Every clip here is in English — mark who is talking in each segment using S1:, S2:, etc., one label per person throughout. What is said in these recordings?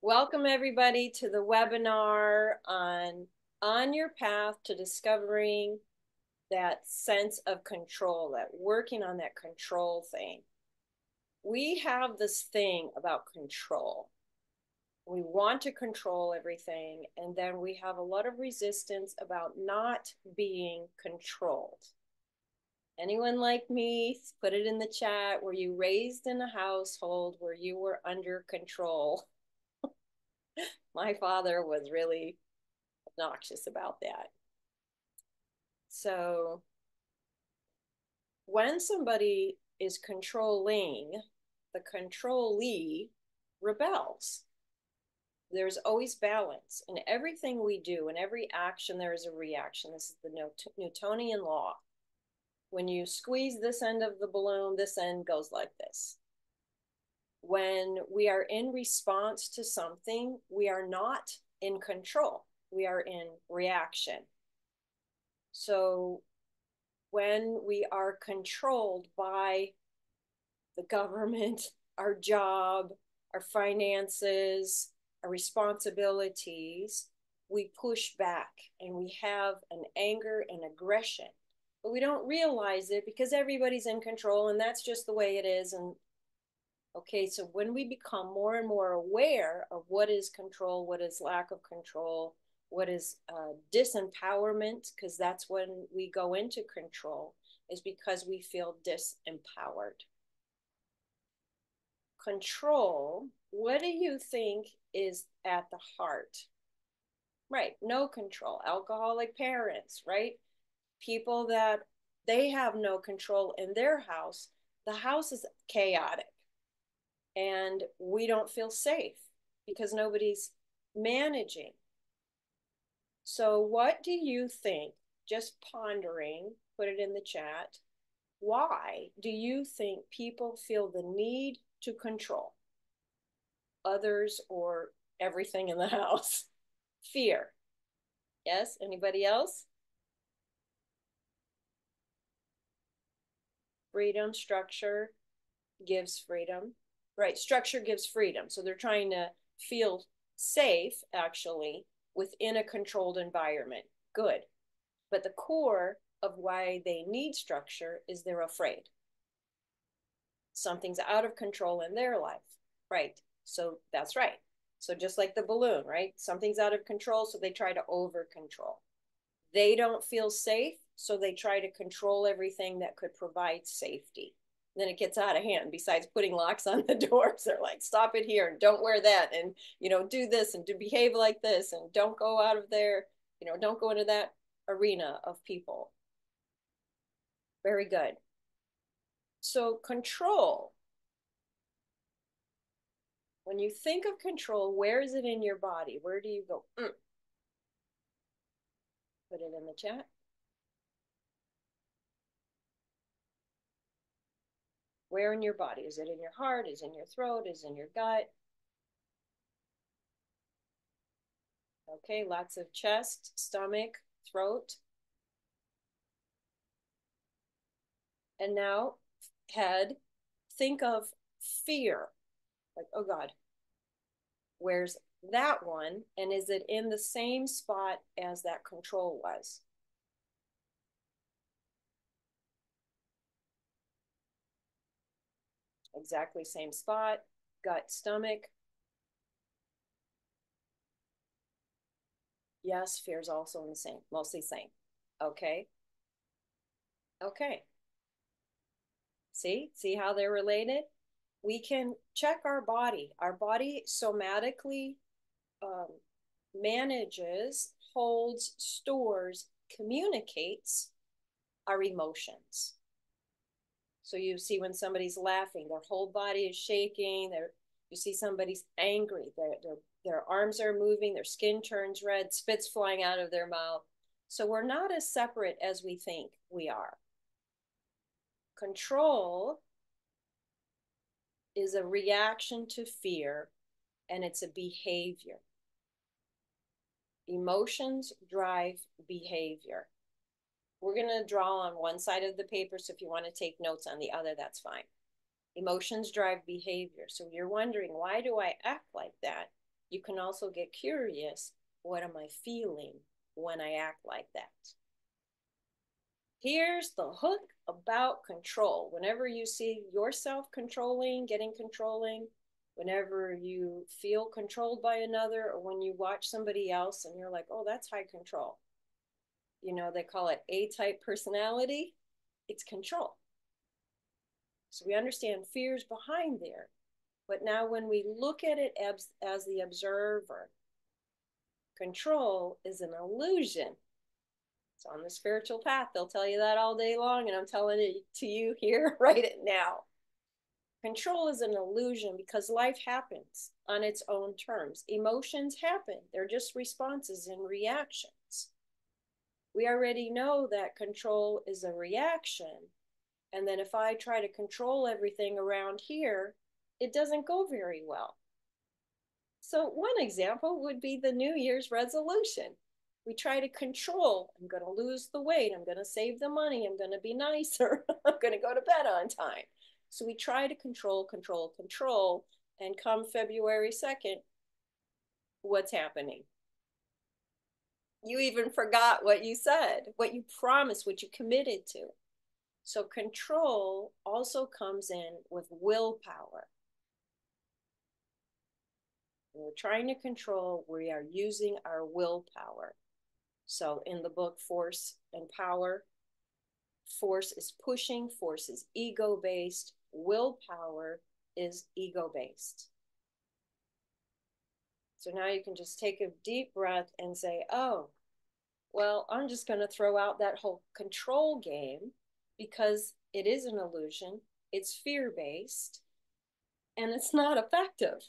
S1: Welcome everybody to the webinar on your path to discovering that sense of control, that working on that control thing. We have this thing about control. We want to control everything, and then we have a lot of resistance about not being controlled. Anyone like me, put it in the chat. Were you raised in a household where you were under control? My father was really obnoxious about that. So when somebody is controlling, the controllee rebels. There's always balance in everything we do. In every action, there is a reaction. This is the Newtonian law. When you squeeze this end of the balloon, this end goes like this. When we are in response to something, we are not in control. We are in reaction. So when we are controlled by the government, our job, our finances, our responsibilities, we push back and we have an anger and aggression. But we don't realize it because everybody's in control and that's just the way it is. And okay, so when we become more and more aware of what is control, what is lack of control, what is disempowerment, because that's when we go into control, is because we feel disempowered. Control, what do you think is at the heart? Right, no control, alcoholic parents, right? People that they have no control in their house, the house is chaotic and we don't feel safe because nobody's managing. So what do you think, just pondering, put it in the chat, why do you think people feel the need to control others or everything in the house? Fear. Yes, anybody else? Freedom, structure gives freedom. Right, structure gives freedom. So they're trying to feel safe, actually, within a controlled environment. Good. But the core of why they need structure is they're afraid. Something's out of control in their life. Right. So that's right. So just like the balloon, right? Something's out of control, so they try to over control. They don't feel safe, so they try to control everything that could provide safety. Then it gets out of hand. Besides putting locks on the doors, they're like, stop it here and don't wear that, and do this and do behave like this, and don't go out of there, don't go into that arena of people. Very good. So control. When you think of control, where is it in your body? Where do you go? Put it in the chat. Where in your body? Is it in your heart? Is it in your throat? Is it in your gut? Okay, lots of chest, stomach, throat. And now head, think of fear. Like, oh God, where's that one? And is it in the same spot as that control was? Exactly same spot, gut, stomach. Yes, fear is also in the same, mostly same. Okay. Okay. See how they're related? We can check our body. Our body somatically manages, holds, stores, communicates our emotions. So you see when somebody's laughing, their whole body is shaking. You see somebody's angry, their arms are moving, their skin turns red, spit's flying out of their mouth. So we're not as separate as we think we are. Control is a reaction to fear, and it's a behavior. Emotions drive behavior. We're going to draw on one side of the paper, so if you want to take notes on the other, that's fine. Emotions drive behavior. So you're wondering, why do I act like that? You can also get curious. What am I feeling when I act like that? Here's the hook about control. Whenever you see yourself controlling, getting controlling, whenever you feel controlled by another, or when you watch somebody else and you're like, oh, that's high control. You know, they call it A-type personality. It's control. So we understand fears behind there. But now when we look at it as the observer, control is an illusion. It's on the spiritual path. They'll tell you that all day long, and I'm telling it to you here right now. Control is an illusion because life happens on its own terms. Emotions happen. They're just responses and reactions. We already know that control is a reaction. And then if I try to control everything around here, it doesn't go very well. So one example would be the New Year's resolution. We try to control, I'm going to lose the weight, I'm going to save the money, I'm going to be nicer, I'm going to go to bed on time. So we try to control, and come February 2nd, what's happening? You even forgot what you said, what you promised, what you committed to. So control also comes in with willpower. When we're trying to control, we are using our willpower. So in the book Force and Power, force is pushing, force is ego-based, willpower is ego-based. So now you can just take a deep breath and say, oh, well, I'm just going to throw out that whole control game because it is an illusion, it's fear-based, and it's not effective.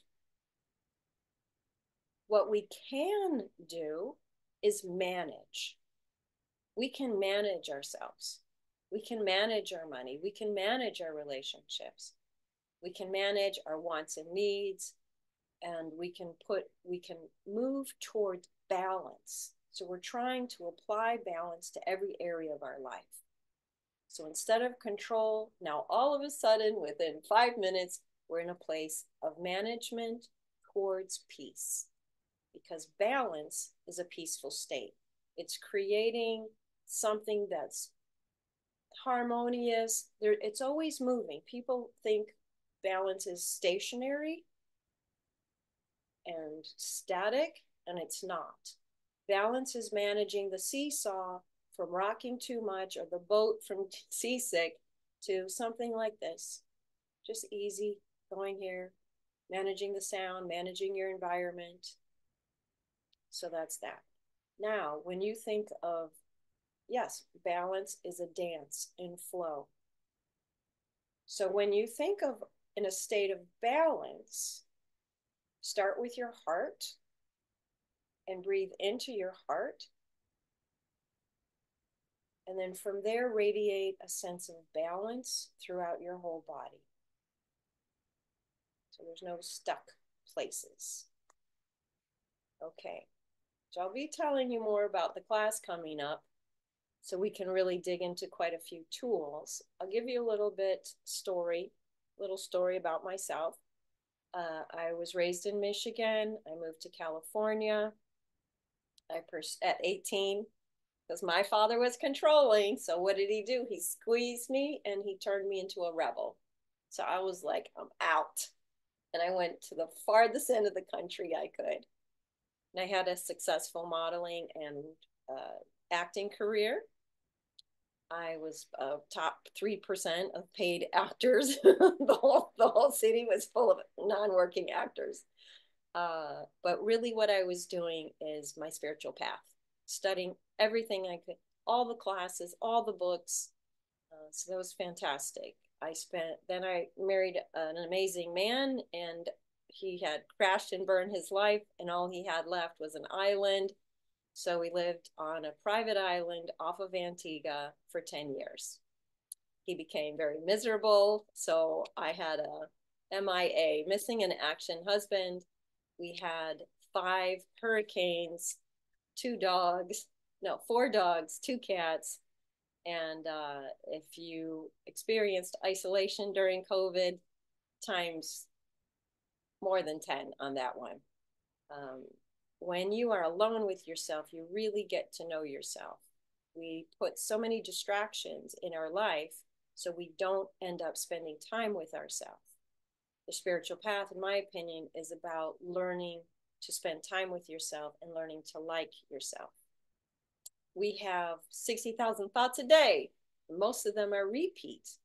S1: What we can do is manage. We can manage ourselves. We can manage our money. We can manage our relationships. We can manage our wants and needs, and we can move towards balance. So we're trying to apply balance to every area of our life. So instead of control, now all of a sudden, within 5 minutes, we're in a place of management towards peace. Because balance is a peaceful state. It's creating something that's harmonious. It's always moving. People think balance is stationary and static, and it's not. Balance is managing the seesaw from rocking too much or the boat from seasick to something like this. Just easy, going here, managing the sound, managing your environment. So that's that. Now, when you think of, yes, balance is a dance in flow. So when you think of in a state of balance, start with your heart and breathe into your heart. And then from there, radiate a sense of balance throughout your whole body. So there's no stuck places. Okay. So I'll be telling you more about the class coming up so we can really dig into quite a few tools. I'll give you a little story about myself. I was raised in Michigan. I moved to California at 18 because my father was controlling. So what did he do? He squeezed me and he turned me into a rebel. So I was like, I'm out. And I went to the farthest end of the country I could. And I had a successful modeling and acting career. I was top 3% of paid actors. the whole city was full of non-working actors. But really what I was doing is my spiritual path, studying everything I could, all the classes, all the books. So that was fantastic. Then I married an amazing man, and he had crashed and burned his life, and all he had left was an island. So we lived on a private island off of Antigua for 10 years. He became very miserable. So I had a MIA, missing in action husband. We had 5 hurricanes, 4 dogs, 2 cats. And if you experienced isolation during COVID, times more than 10 on that one. Um, when you are alone with yourself, you really get to know yourself. We put so many distractions in our life so we don't end up spending time with ourselves. The spiritual path, in my opinion, is about learning to spend time with yourself and learning to like yourself. We have 60,000 thoughts a day. Most of them are repeats.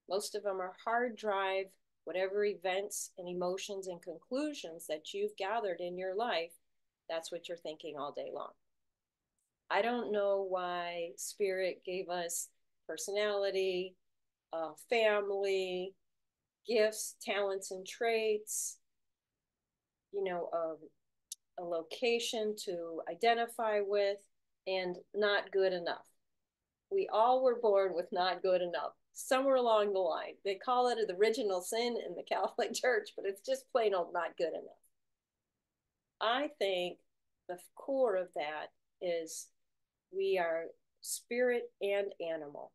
S1: Most of them are hard drive, whatever events and emotions and conclusions that you've gathered in your life, that's what you're thinking all day long. I don't know why Spirit gave us personality, family, gifts, talents, and traits, you know, a location to identify with, and not good enough. We all were born with not good enough somewhere along the line. They call it the original sin in the Catholic Church, but it's just plain old not good enough. I think the core of that is we are spirit and animal.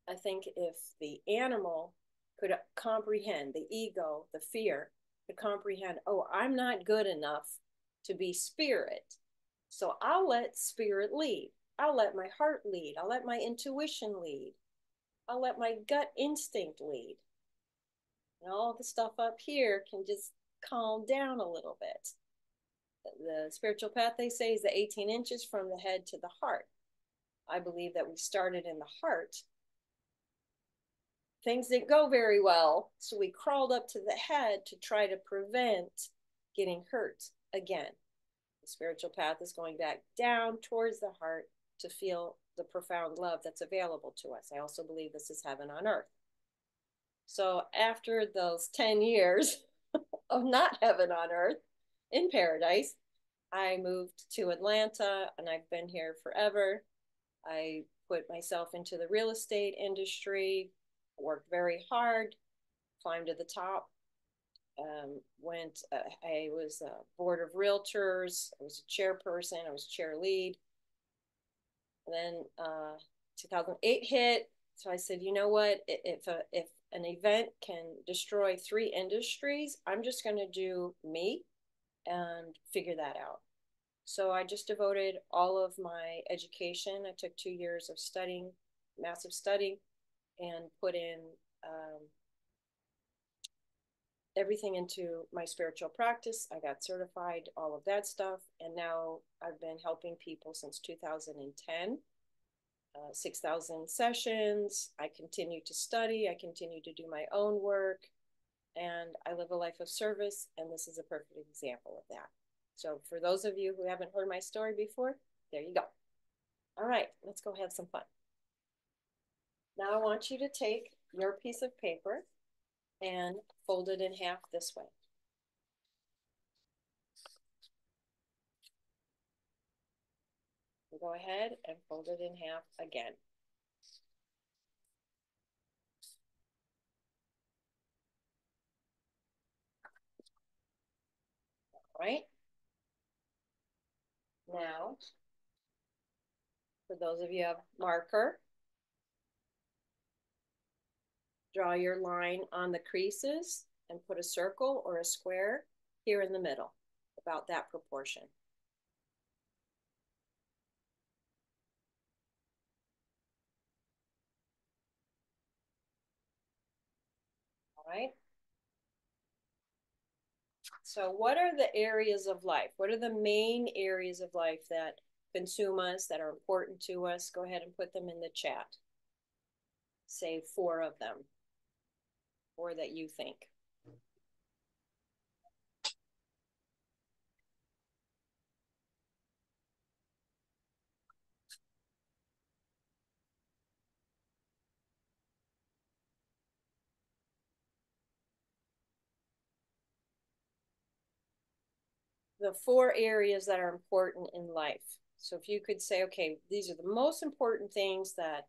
S1: I think if the animal could comprehend, the ego, the fear, could comprehend, oh, I'm not good enough to be spirit. So I'll let spirit lead. I'll let my heart lead. I'll let my intuition lead. I'll let my gut instinct lead. And all the stuff up here can just calm down a little bit. The spiritual path, they say, is the 18 inches from the head to the heart. I believe that we started in the heart. Things didn't go very well, so we crawled up to the head to try to prevent getting hurt again. The spiritual path is going back down towards the heart to feel the profound love that's available to us. I also believe this is heaven on earth. So after those 10 years of not heaven on earth in paradise, I moved to Atlanta and I've been here forever. I put myself into the real estate industry, worked very hard, climbed to the top. I was a board of realtors. I was a chairperson. I was chair lead. And then 2008 hit. So I said, you know what? If an event can destroy 3 industries, I'm just going to do me and figure that out. So I just devoted all of my education. I took 2 years of studying, massive study, and put in everything into my spiritual practice. I got certified, all of that stuff. And now I've been helping people since 2010, 6,000 sessions. I continue to study. I continue to do my own work. And I live a life of service. And this is a perfect example of that. So for those of you who haven't heard my story before, there you go. All right, let's go have some fun. Now I want you to take your piece of paper and fold it in half this way. Go ahead and fold it in half again. All right. Now, for those of you who have marker, draw your line on the creases and put a circle or a square here in the middle, about that proportion. All right. So what are the areas of life? What are the main areas of life that consume us, that are important to us? Go ahead and put them in the chat. Say 4 of them, 4 that you think. The 4 areas that are important in life. So if you could say, okay, these are the most important things that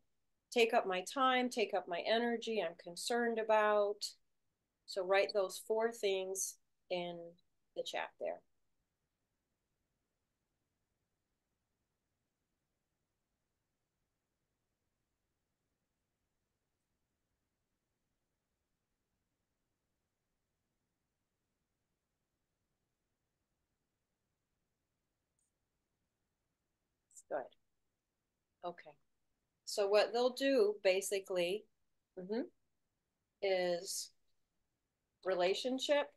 S1: take up my time, take up my energy, I'm concerned about. So write those 4 things in the chat there. Good. Okay. So what they'll do basically is relationship,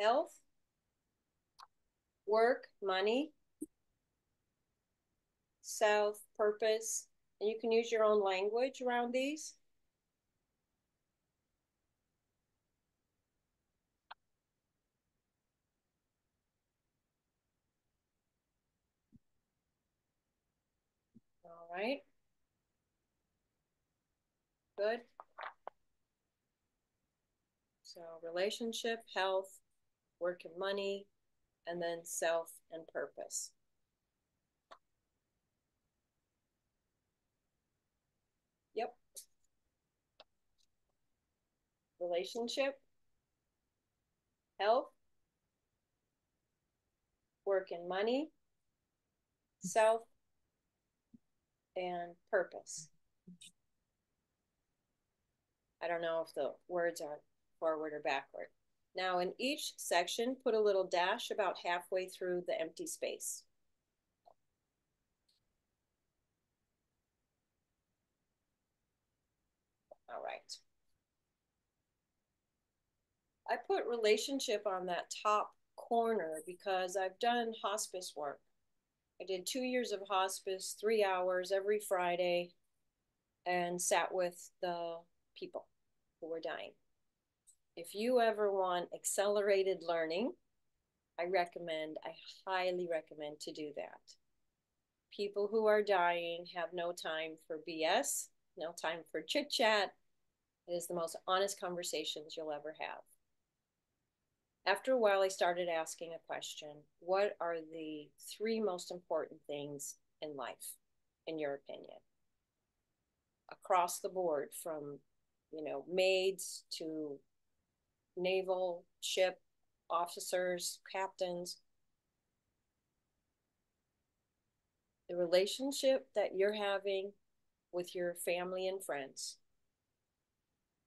S1: health, work, money, self, purpose, and you can use your own language around these. All right. Good. So relationship, health, work and money, and then self and purpose. Yep. Relationship, health, work and money, self, and purpose. I don't know if the words are forward or backward. Now in each section, put a little dash about halfway through the empty space. All right. I put relationship on that top corner because I've done hospice work. I did 2 years of hospice, 3 hours every Friday, and sat with the people who were dying. If you ever want accelerated learning, I highly recommend to do that. People who are dying have no time for BS, no time for chit chat. It is the most honest conversations you'll ever have. After a while, I started asking a question. What are the 3 most important things in life, in your opinion? Across the board, from, maids to naval ship officers, captains. The relationship that you're having with your family and friends.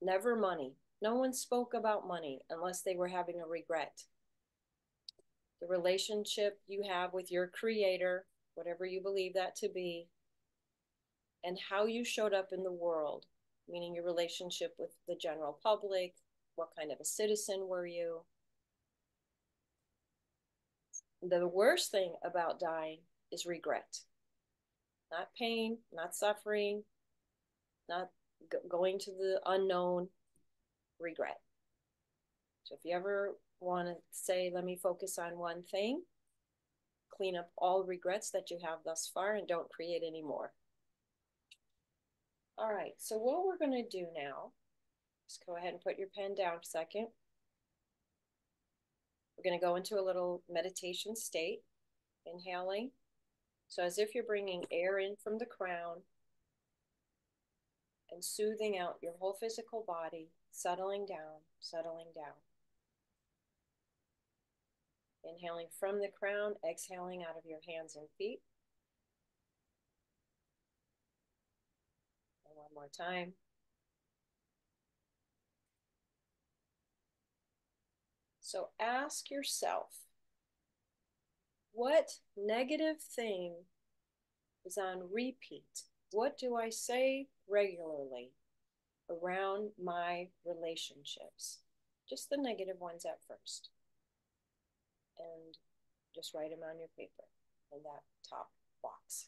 S1: Never money. No one spoke about money unless they were having a regret. The relationship you have with your creator, whatever you believe that to be, and how you showed up in the world, meaning your relationship with the general public, what kind of a citizen were you? The worst thing about dying is regret. Not pain, not suffering, not going to the unknown, regret. So if you ever want to say, let me focus on one thing, clean up all regrets that you have thus far and don't create any more. All right, so what we're going to do now, just go ahead and put your pen down a second. We're going to go into a little meditation state, inhaling. So as if you're bringing air in from the crown and soothing out your whole physical body, settling down, settling down. Inhaling from the crown, exhaling out of your hands and feet. And one more time. So ask yourself, what negative thing is on repeat? What do I say regularly around my relationships? Just the negative ones at first. And just write them on your paper in that top box.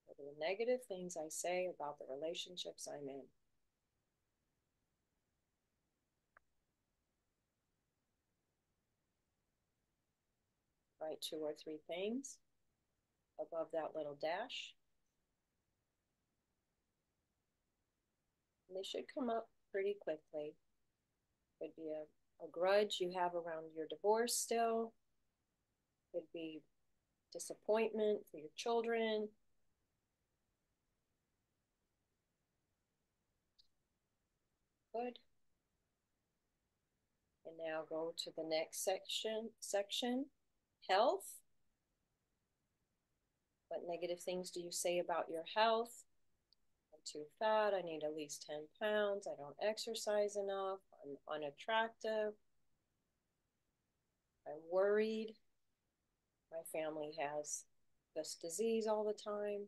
S1: What are the negative things I say about the relationships I'm in? Write 2 or 3 things above that little dash. And they should come up pretty quickly. Could be a grudge you have around your divorce still. Could be disappointment for your children. Good. And now go to the next section, health. What negative things do you say about your health? I'm too fat, I need at least 10 pounds, I don't exercise enough, I'm unattractive. I'm worried. My family has this disease all the time.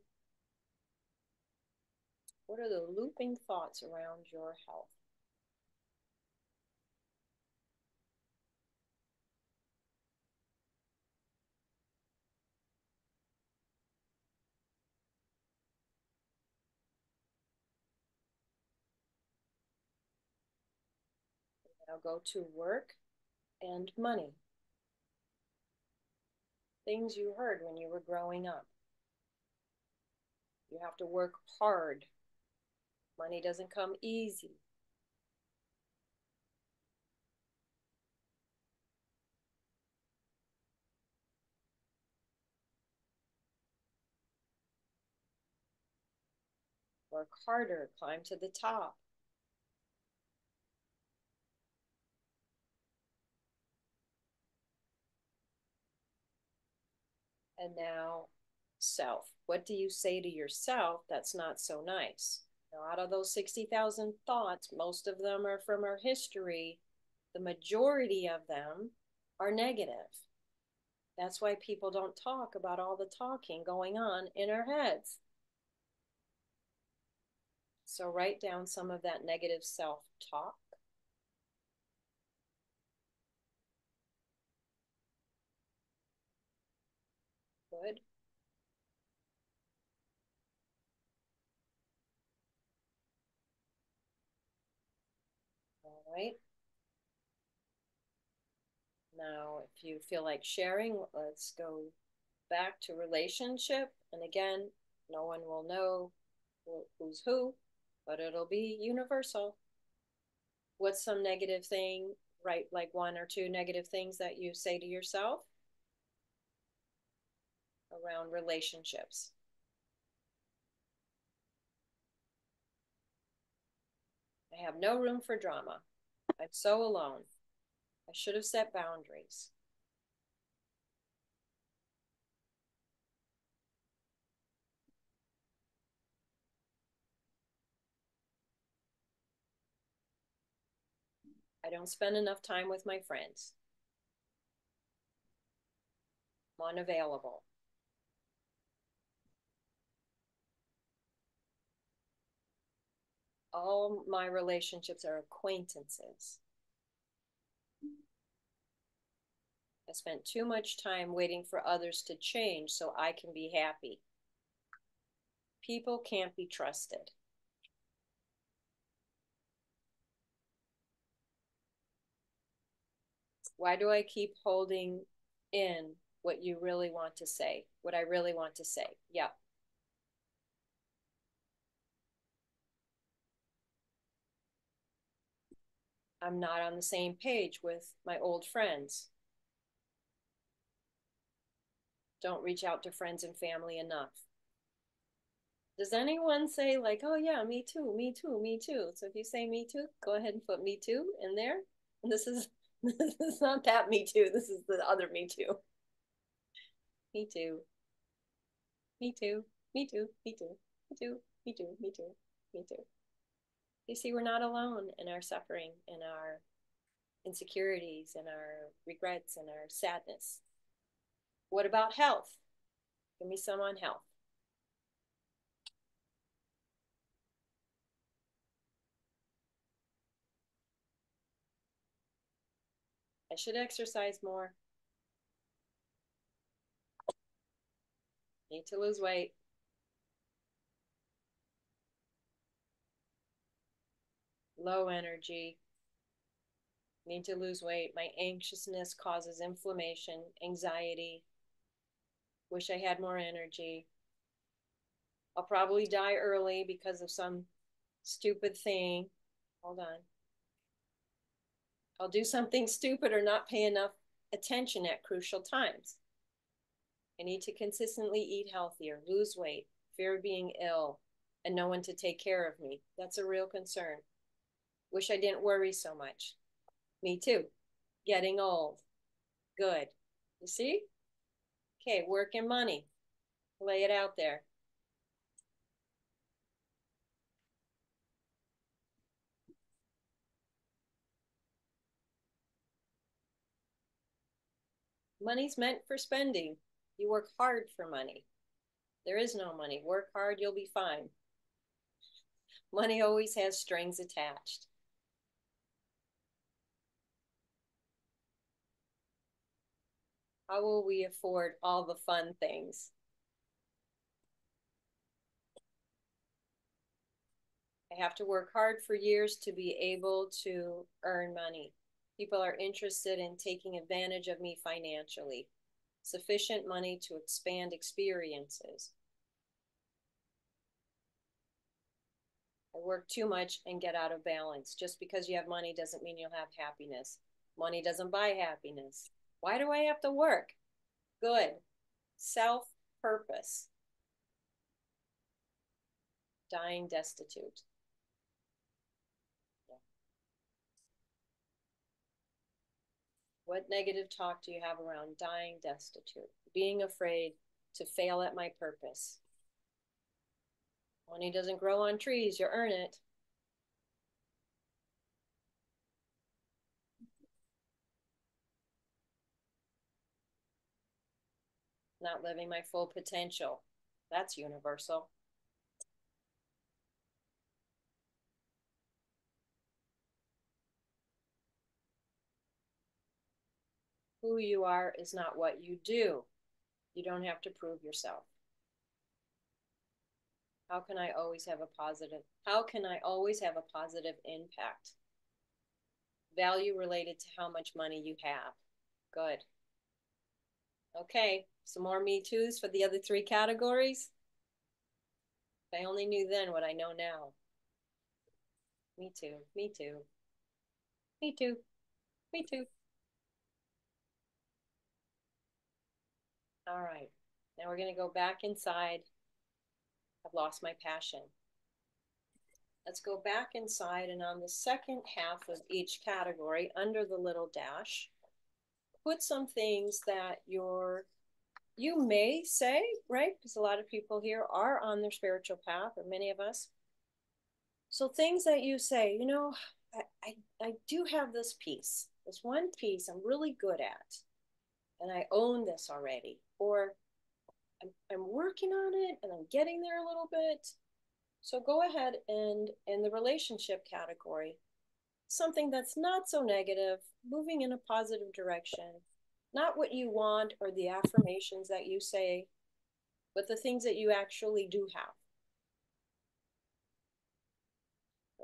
S1: What are the looping thoughts around your health? Now go to work and money. Things you heard when you were growing up. You have to work hard. Money doesn't come easy. Work harder, climb to the top. And now, self. What do you say to yourself that's not so nice? Now, out of those 60,000 thoughts, most of them are from our history. The majority of them are negative. That's why people don't talk about all the talking going on in our heads. So write down some of that negative self-talk. Good. All right. Now, if you feel like sharing, let's go back to relationship. And again, no one will know who's who, but it'll be universal. What's some negative thing, right? Like one or two negative things that you say to yourself around relationships. I have no room for drama. I'm so alone. I should have set boundaries. I don't spend enough time with my friends. I'm unavailable. All my relationships are acquaintances. I spent too much time waiting for others to change so I can be happy. People can't be trusted. Why do I keep holding in what you really want to say? What I really want to say? Yeah. I'm not on the same page with my old friends. Don't reach out to friends and family enough. Does anyone say, like, oh, yeah, me too, me too, me too? So if you say me too, go ahead and put me too in there. And this is this is not that me too. This is the other me too. Me too. Me too. Me too. Me too. Me too. Me too. Me too. Me too. You see, we're not alone in our suffering, in our insecurities, in our regrets, and our sadness. What about health? Give me some on health. I should exercise more. Need to lose weight. Low energy. Need to lose weight. My anxiousness causes inflammation, anxiety. Wish I had more energy. I'll probably die early because of some stupid thing. Hold on. I'll do something stupid or not pay enough attention at crucial times. I need to consistently eat healthier, lose weight, fear of being ill, and no one to take care of me. That's a real concern. Wish I didn't worry so much. Me too. Getting old. Good. You see? Okay, work and money. Lay it out there. Money's meant for spending. You work hard for money. There is no money. Work hard, you'll be fine. Money always has strings attached. How will we afford all the fun things? I have to work hard for years to be able to earn money. People are interested in taking advantage of me financially. Sufficient money to expand experiences. I work too much and get out of balance. Just because you have money doesn't mean you'll have happiness. Money doesn't buy happiness. Why do I have to work? Good. Self purpose. Dying destitute. What negative talk do you have around dying destitute? Being afraid to fail at my purpose. Money doesn't grow on trees, you earn it. Not living my full potential. That's universal. Who you are is not what you do. You don't have to prove yourself. How can I always have a positive? How can I always have a positive impact? Value related to how much money you have. Good. Okay, some more Me Too's for the other three categories. If I only knew then what I know now. Me too, me too, me too, me too. All right, now we're going to go back inside. I've lost my passion. Let's go back inside, and on the second half of each category, under the little dash, put some things that you may say, right? Because a lot of people here are on their spiritual path, or many of us. So things that you say, I do have this piece, this one piece I'm really good at, and I own this already. Or I'm working on it and I'm getting there a little bit. So go ahead and in the relationship category, something that's not so negative, moving in a positive direction, not what you want or the affirmations that you say, but the things that you actually do have.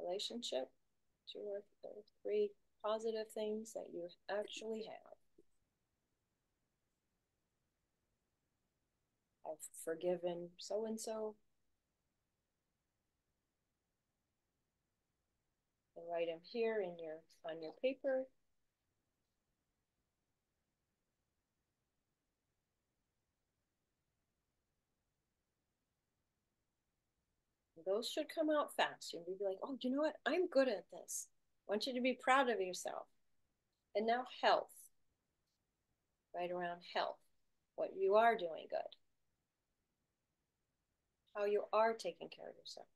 S1: Relationship, two or three positive things that you actually have. I've forgiven so and so. And write them here in your on your paper. Those should come out fast. You'll be like, oh, you know what? I'm good at this. I want you to be proud of yourself. And now health. Right around health. What you are doing good. How you are taking care of yourself.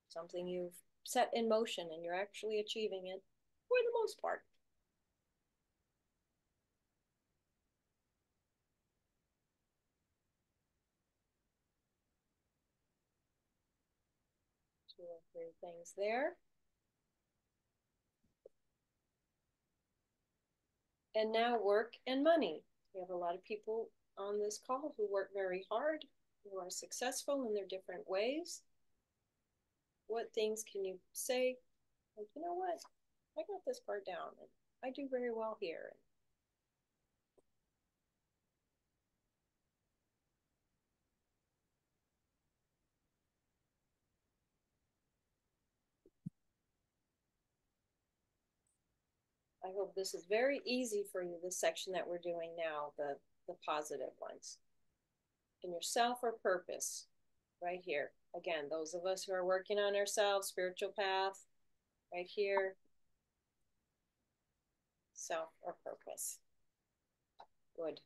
S1: Something you've set in motion and you're actually achieving it for the most part. Two or three things there. And now work and money. We have a lot of people on this call who work very hard, who are successful in their different ways. What things can you say? Like, you know what? I got this part down and I do very well here. I hope this is very easy for you, this section that we're doing now, the positive ones. In yourself or purpose, right here. Again, those of us who are working on ourselves, spiritual path, right here. Self or purpose. Good.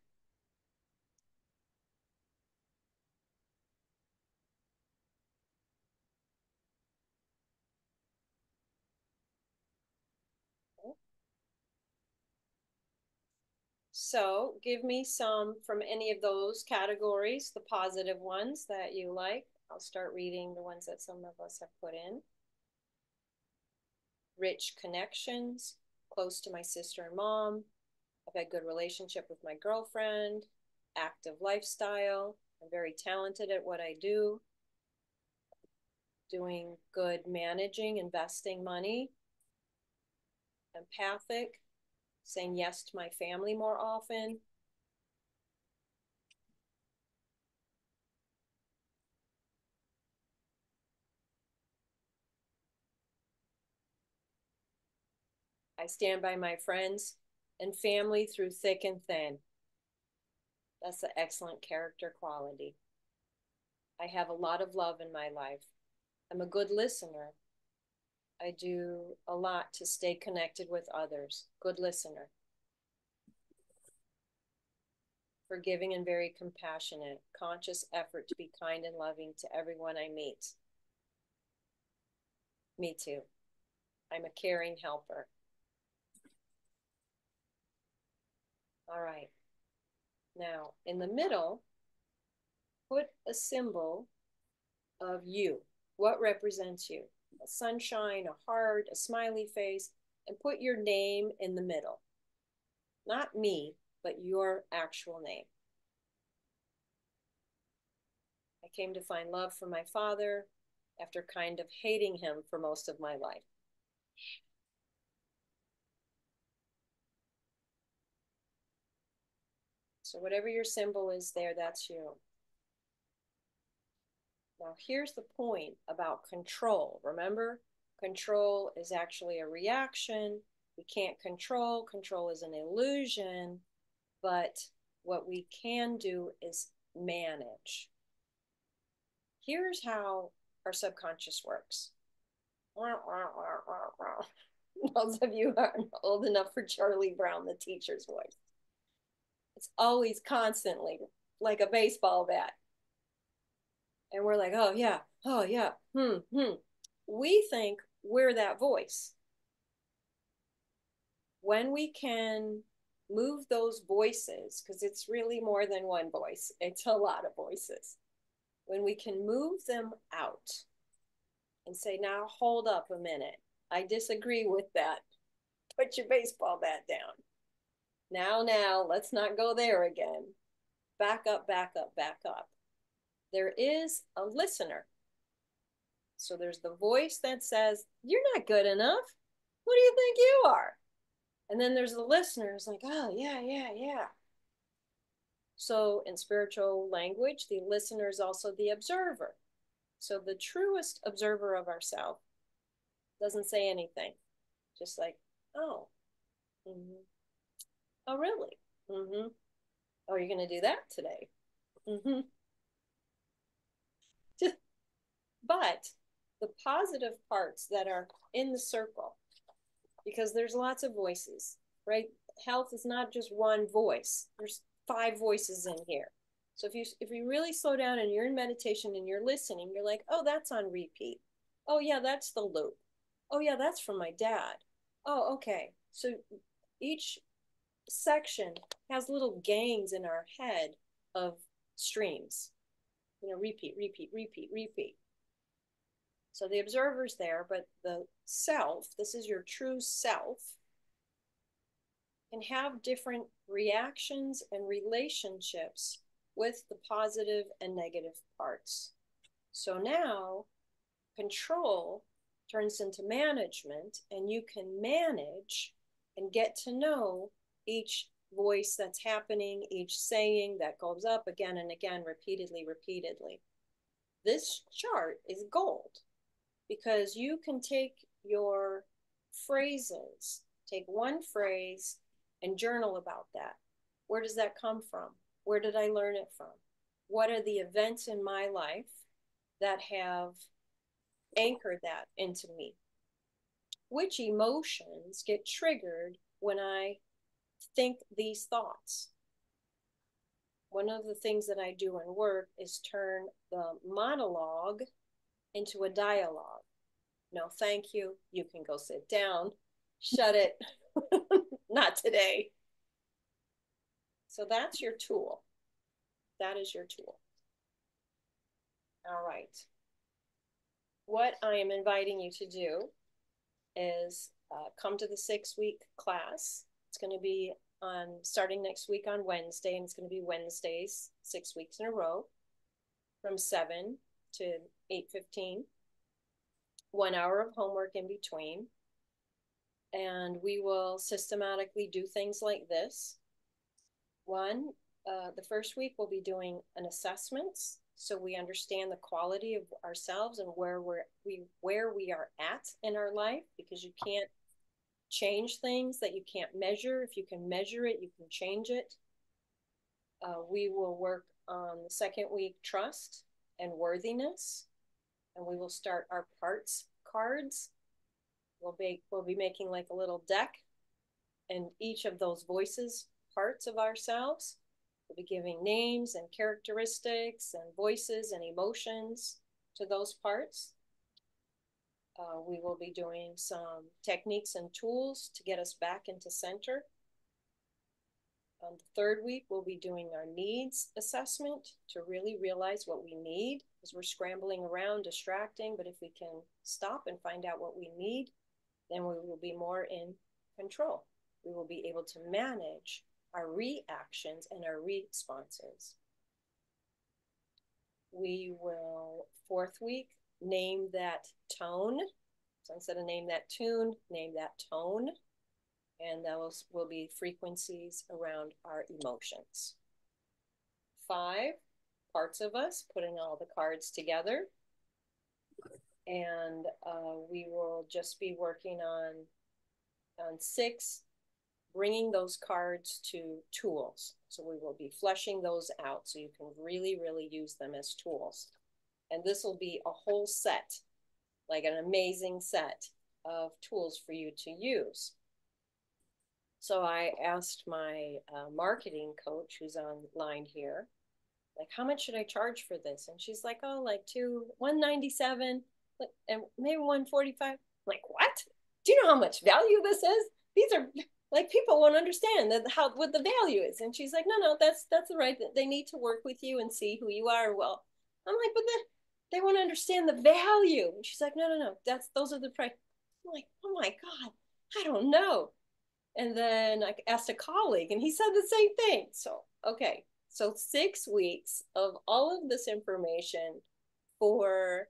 S1: So give me some from any of those categories, the positive ones that you like. I'll start reading the ones that some of us have put in. Rich connections, close to my sister and mom. I've had good relationship with my girlfriend, active lifestyle. I'm very talented at what I do. Doing good managing, investing money. Empathic, saying yes to my family more often. I stand by my friends and family through thick and thin. That's an excellent character quality. I have a lot of love in my life. I'm a good listener. I do a lot to stay connected with others. Good listener. Forgiving and very compassionate. Conscious effort to be kind and loving to everyone I meet. Me too. I'm a caring helper. All right. Now, in the middle, put a symbol of you. What represents you? A sunshine, a heart, a smiley face, and put your name in the middle. Not me, but your actual name. I came to find love from my father after kind of hating him for most of my life. So whatever your symbol is there, that's you. Now here's the point about control. Remember, control is actually a reaction. We can't control. Control is an illusion. But what we can do is manage. Here's how our subconscious works. Those of you who aren't old enough for Charlie Brown, the teacher's voice. It's always constantly like a baseball bat. And we're like, oh yeah, oh yeah, We think we're that voice. When we can move those voices, because it's really more than one voice, it's a lot of voices. When we can move them out and say, now hold up a minute, I disagree with that. Put your baseball bat down. Now, let's not go there again. Back up, back up, back up. There is a listener. So there's the voice that says, you're not good enough. What do you think you are? And then there's the listener who's like, oh, yeah. So in spiritual language, the listener is also the observer. So the truest observer of ourselves doesn't say anything. Just like, oh, oh, really? Oh, you're going to do that today? But the positive parts that are in the circle, because there's lots of voices, right? Health is not just one voice. There's 5 voices in here. So if you really slow down and you're in meditation and you're listening, you're like, oh, that's on repeat. Oh yeah, that's the loop. Oh yeah, that's from my dad. Oh, okay. So each section has little gangs in our head of streams. Repeat. So the observer's there, but the self, this is your true self, can have different reactions and relationships with the positive and negative parts. So now control turns into management, and you can manage and get to know each voice that's happening, each saying that goes up again and again, repeatedly. This chart is gold because you can take your phrases, take one phrase and journal about that. Where does that come from? Where did I learn it from? What are the events in my life that have anchored that into me? Which emotions get triggered when I think these thoughts? One of the things that I do in work is turn the monologue into a dialogue. No, thank you. You can go sit down. Shut it. Not today. So that's your tool. That is your tool. All right. What I am inviting you to do is come to the 6-week class. It's going to be on starting next week on Wednesday, and it's going to be Wednesdays 6 weeks in a row from 7 to 8:15. 1 hour of homework in between. And we will systematically do things like this. The first week we'll be doing an assessments, so we understand the quality of ourselves and where we are at in our life, because you can't change things that you can't measure. If you can measure it, you can change it. We will work on the second week, trust and worthiness, and we will start our parts cards. We'll be making like a little deck, and each of those voices, parts of ourselves, we'll be giving names and characteristics and voices and emotions to those parts. We will be doing some techniques and tools to get us back into center. On the third week, we'll be doing our needs assessment to really realize what we need, because we're scrambling around, distracting. But if we can stop and find out what we need, then we will be more in control. We will be able to manage our reactions and our responses. We will, fourth week, name that tone. So instead of name that tune, name that tone. And those will be frequencies around our emotions. 5, parts of us, putting all the cards together. And we will just be working on 6, bringing those cards to tools. So we will be fleshing those out so you can really, really use them as tools. And this will be a whole set, like an amazing set of tools for you to use. So I asked my marketing coach, who's online here, like, how much should I charge for this? And she's like, oh, like $197 and maybe $145. I'm like, what? Do you know how much value this is? These are like, people won't understand what the value is. And she's like, no, that's the right. They need to work with you and see who you are. Well, I'm like, but they want to understand the value. And she's like, no, those are the price. I'm like, oh my God, I don't know. And then I asked a colleague, and he said the same thing. So, okay. So 6 weeks of all of this information for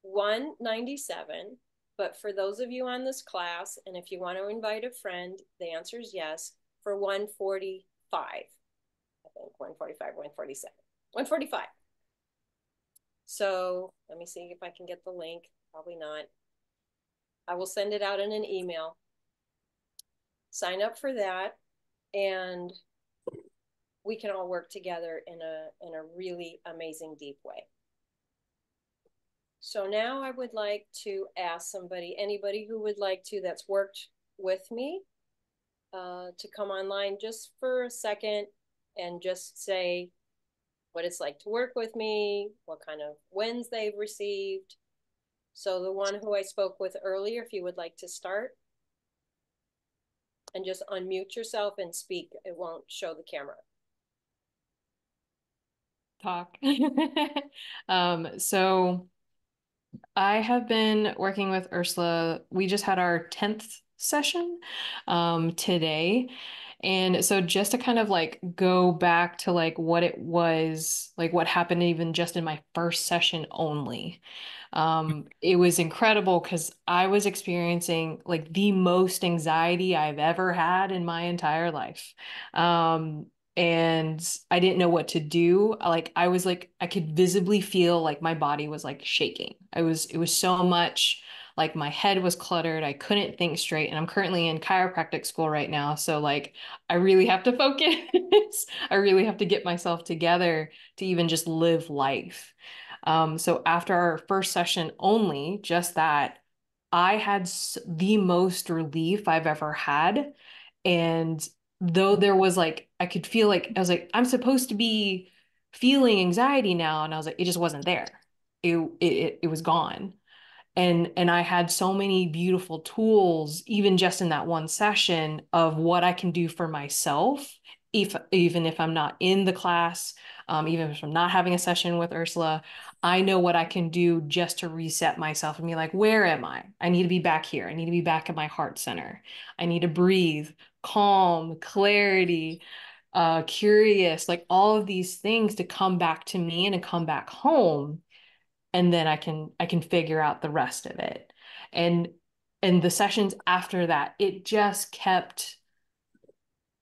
S1: $197. But for those of you on this class, and if you want to invite a friend, the answer is yes, for $145. I think $145, $147, $145. So let me see if I can get the link. Probably not. I will send it out in an email. Sign up for that, and we can all work together in a really amazing, deep way. So now I would like to ask anybody who would like to, that's worked with me, to come online just for a second and just say what it's like to work with me, what kind of wins they've received. So the one who I spoke with earlier, if you would like to start. And just unmute yourself and speak. It won't show the camera.
S2: Talk. So I have been working with Ursula. We just had our 10th session today. And so just to kind of like go back to like what it was, like what happened even just in my first session only. It was incredible because I was experiencing like the most anxiety I've ever had in my entire life. And I didn't know what to do. I was like, I could visibly feel like my body was like shaking. It was so much, like my head was cluttered. I couldn't think straight. And I'm currently in chiropractic school right now. So like, I really have to focus. I really have to get myself together to even just live life. So after our first session only, just that, I had the most relief I've ever had. And though there was like, I could feel like, I was like, I'm supposed to be feeling anxiety now. And I was like, it just wasn't there. It was gone. And I had so many beautiful tools, even just in that one session, of what I can do for myself even if I'm not in the class, even if I'm not having a session with Ursula, I know what I can do just to reset myself and be like, where am I? I need to be back here. I need to be back at my heart center. I need to breathe, calm, clarity, curious, like all of these things to come back to me and to come back home. And then I can figure out the rest of it. And the sessions after that, it just kept,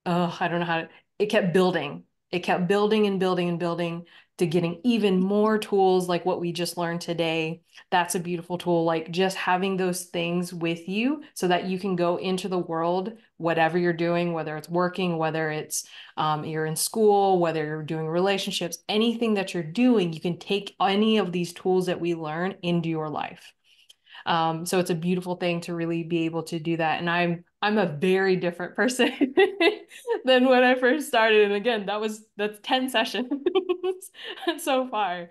S2: oh, I don't know how to, it kept building. It kept building and building and building to getting even more tools like what we just learned today. That's a beautiful tool. Like just having those things with you so that you can go into the world, whatever you're doing, whether it's working, whether it's you're in school, whether you're doing relationships, anything that you're doing, you can take any of these tools that we learn into your life. So it's a beautiful thing to really be able to do that. And I'm a very different person than when I first started. And again, that's 10 sessions so far.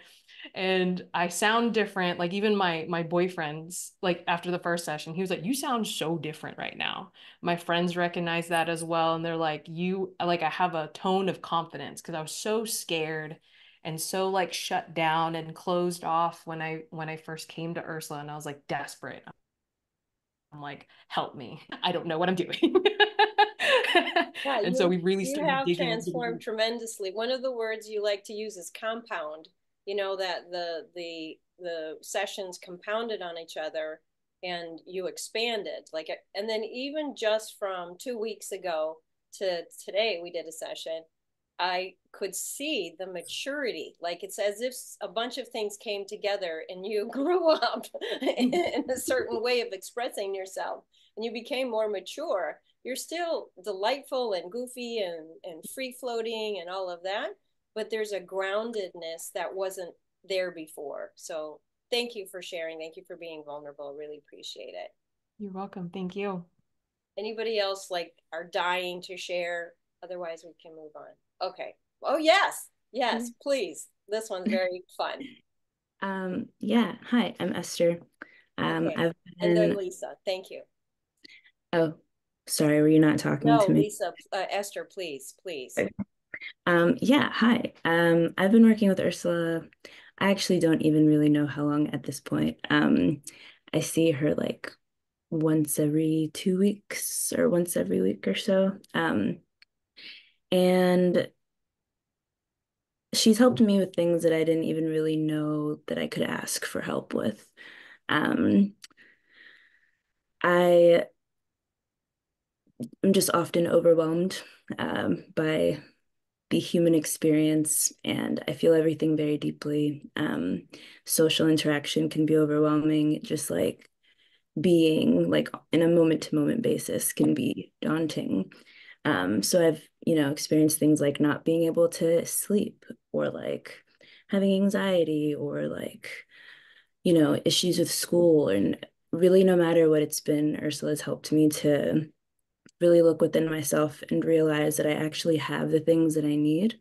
S2: And I sound different. Like even my boyfriend's like after the first session, he was like, "You sound so different right now." My friends recognize that as well. And they're like, "You like I have a tone of confidence," because I was so scared and so like shut down and closed off when I first came to Ursula, and I was like desperate. I'm like, help me. I don't know what I'm doing.
S1: Yeah,
S2: And so we really
S1: you
S2: started
S1: have
S2: digging.
S1: transformed tremendously. One of the words you like to use is compound. You know that the sessions compounded on each other and you expanded. Like and then even just from 2 weeks ago to today we did a session, I could see the maturity. Like it's as if a bunch of things came together and you grew up in a certain way of expressing yourself and you became more mature. You're still delightful and goofy and free floating and all of that, but there's a groundedness that wasn't there before. So thank you for sharing. Thank you for being vulnerable. Really appreciate it.
S2: You're welcome. Thank you.
S1: Anybody else like are dying to share? Otherwise, we can move on. Okay. Oh, yes. Yes, please. This one's very fun.
S3: Yeah. Hi, I'm Esther.
S1: Okay.
S3: I've
S1: And then
S3: been,
S1: Lisa. Thank you.
S3: oh, sorry, were you not talking
S1: No,
S3: to me?
S1: Lisa, Esther, please, please.
S3: Okay. Yeah, hi. I've been working with Ursula. I actually don't even really know how long at this point. I see her like once every 2 weeks or once every week or so. And she's helped me with things that I didn't even really know that I could ask for help with. Um, I am just often overwhelmed by the human experience, and I feel everything very deeply. Social interaction can be overwhelming, just like being like in a moment-to-moment basis can be daunting. So I've, experienced things like not being able to sleep or like having anxiety or like, issues with school. And really, no matter what it's been, Ursula's helped me to really look within myself and realize that I actually have the things that I need.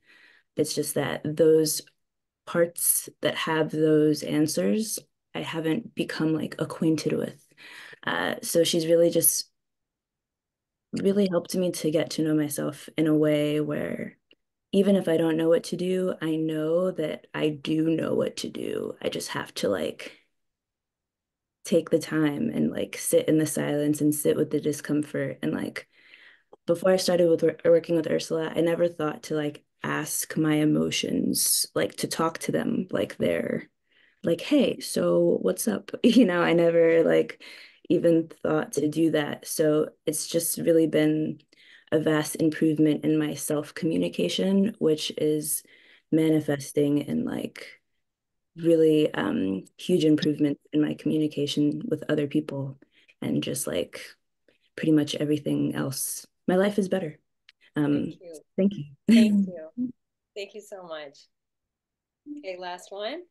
S3: It's just that those parts that have those answers, I haven't become like acquainted with. So she's really just really helped me to get to know myself in a way where even if I don't know what to do, I know that I do know what to do. I just have to like take the time and like sit in the silence and sit with the discomfort. And like before I started with working with Ursula, I never thought to like ask my emotions, like to talk to them like they're like, hey, so what's up? I never like even thought to do that. So it's just really been a vast improvement in my self-communication, which is manifesting in like really huge improvement in my communication with other people and just like pretty much everything else. My life is better.
S1: Thank you.
S3: Thank
S1: Thank
S3: you.
S1: you. Thank you so much. Okay, last one.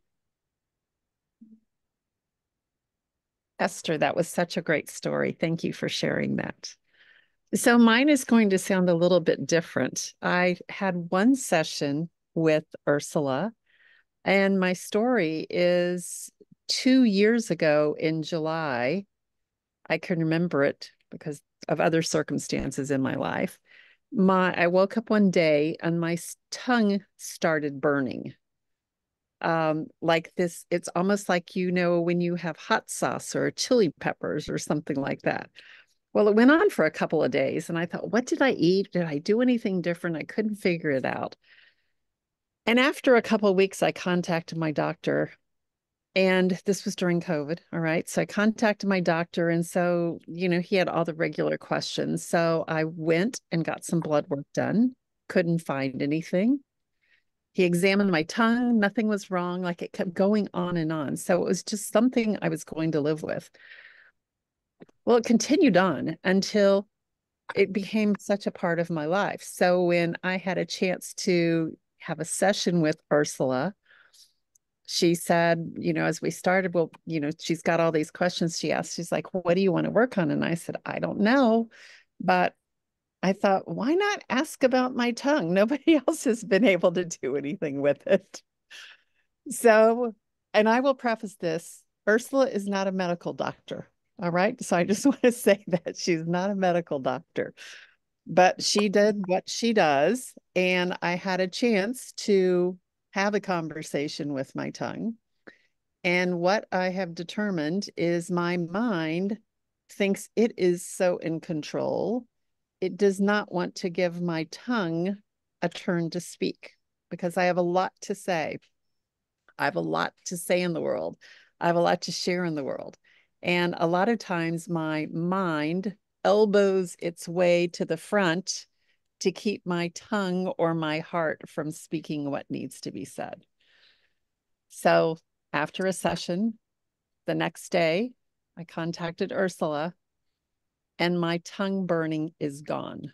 S4: Esther, that was such a great story. Thank you for sharing that. So mine is going to sound a little bit different. I had one session with Ursula, and my story is 2 years ago in July. I can remember it because of other circumstances in my life. I woke up one day and my tongue started burning. Like this, it's almost like, you know, when you have hot sauce or chili peppers or something like that. Well, it went on for a couple of days and I thought, what did I eat? Did I do anything different? I couldn't figure it out. And after a couple of weeks, I contacted my doctor, and this was during COVID. All right. So I contacted my doctor. And so, you know, he had all the regular questions. So I went and got some blood work done, couldn't find anything. He examined my tongue, nothing was wrong. Like it kept going on and on. So it was just something I was going to live with. Well, it continued on until it became such a part of my life. So when I had a chance to have a session with Ursula, she said, you know, as we started, well, you know, she's got all these questions she asked. She's like, what do you want to work on? And I said, I don't know. But I thought, why not ask about my tongue? Nobody else has been able to do anything with it. So, and I will preface this, Ursula is not a medical doctor. All right. So I just want to say that she's not a medical doctor, but she did what she does. And I had a chance to have a conversation with my tongue. And what I have determined is my mind thinks it is so in control. It does not want to give my tongue a turn to speak because I have a lot to say. I have a lot to say in the world. I have a lot to share in the world. And a lot of times my mind elbows its way to the front to keep my tongue or my heart from speaking what needs to be said. So after a session, the next day, I contacted Ursula and my tongue burning is gone,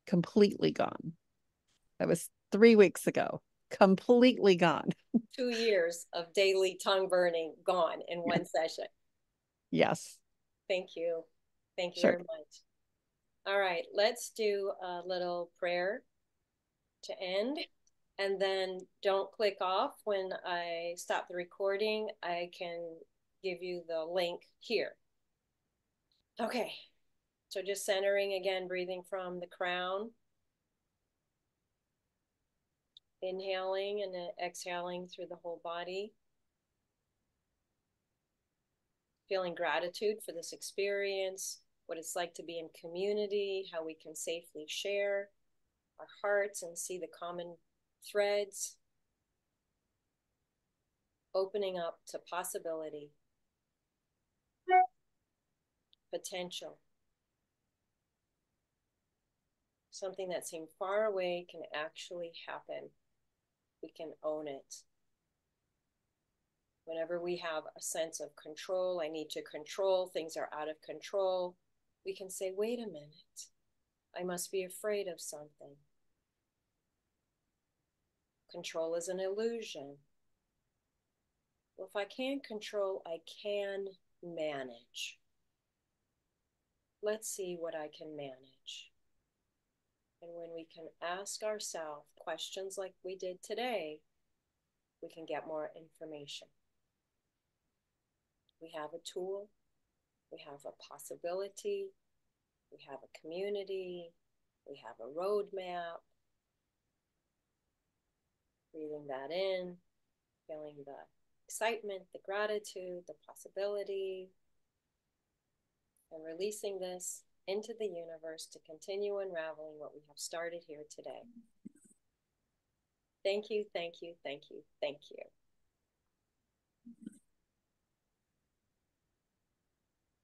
S4: completely gone. That was 3 weeks ago, completely gone.
S1: 2 years of daily tongue burning gone in one session.
S4: Yes.
S1: Thank you. Thank you
S4: Sure.
S1: very much. All right, let's do a little prayer to end. And then don't click off when I stop the recording. I can give you the link here. Okay, so just centering again, breathing from the crown. Inhaling and exhaling through the whole body. Feeling gratitude for this experience, what it's like to be in community, how we can safely share our hearts and see the common threads. Opening up to possibility, potential. Something that seemed far away can actually happen. We can own it. Whenever we have a sense of control, I need to control, things are out of control, we can say, wait a minute, I must be afraid of something. Control is an illusion. Well, if I can't control, I can manage. Let's see what I can manage. And when we can ask ourselves questions like we did today, we can get more information. We have a tool, we have a possibility, we have a community, we have a roadmap. Breathing that in, feeling the excitement, the gratitude, the possibility, and releasing this into the universe to continue unraveling what we have started here today. Thank you, thank you, thank you, thank you.